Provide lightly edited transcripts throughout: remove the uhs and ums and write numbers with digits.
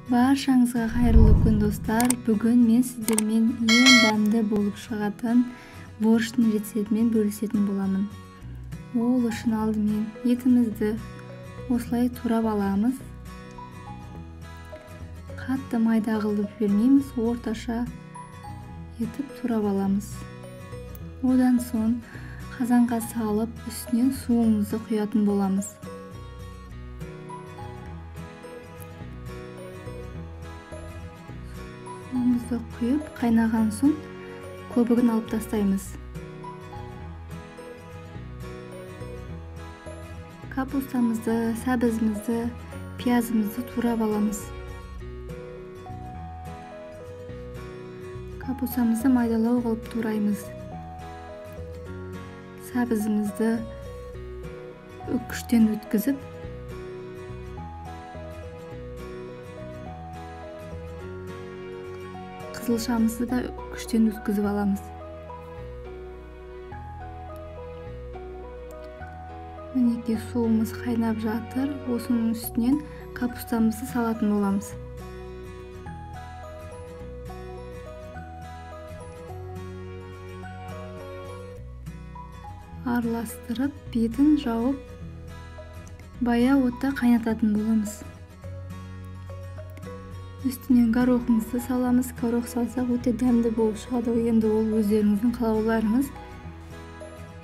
Баршаңызға қайырлы күн достар. Бүгін мен сіздермен ең дәмді болып шығатын борщтың рецептімен бөлісетін боламын. Ол үшін алдымен етімізді осылай турап аламыз. Қатты майда қылып жібермейміз, орташа етіп турап аламыз. Одан соң қазанға салып, үстінен суымызды құятын боламыз. Суымызды құйып, қайнаған соң көбігін алып тастаймыз. Капустамызды, сәбізімізді, пиязымызды турап аламыз. Капустамызды майдалау қылып тураймыз. Сәбізімізді үккіштен өткізіп, қызылшамызды да үккіштен өткізіп аламыз. Мінекей суымыз қайнап жатыр. Осының үстінен капустамызды салатын боламыз. Араластырып, бетін жауып, баяу отта қайнататын боламыз. Үстінен горохымызды саламыз. Горох салсақ өте дәмді болып шығады. Енді ол өздеріңіздің қалауларыңыз.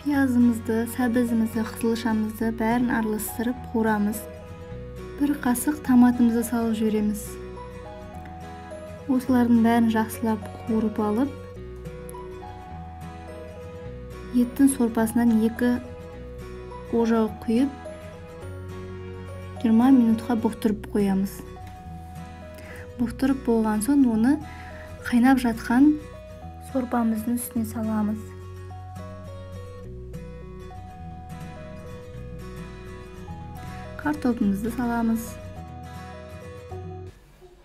Пиязымызды, сәбізімізді, қызылшамызды бәрін араластырып қуырамыз. Бір қасық томатымызды салып жібереміз. Осылардың бәрін жақсылап қуырып алып, еттің сорпасынан 2 ожау құйып 20 минутқа бұқтырып қоямыз. Бұқтырып болған соң оны қайнап жатқан сорпамыздың үстіне саламыз. Картопымызды саламыз.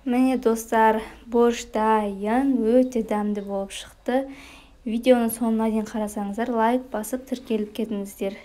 Міне достар, борщ дайын, өте дәмді болып шықты. Видеоның соңына дейін қарасаңыздар, лайк басып тіркеліп кетіңіздер.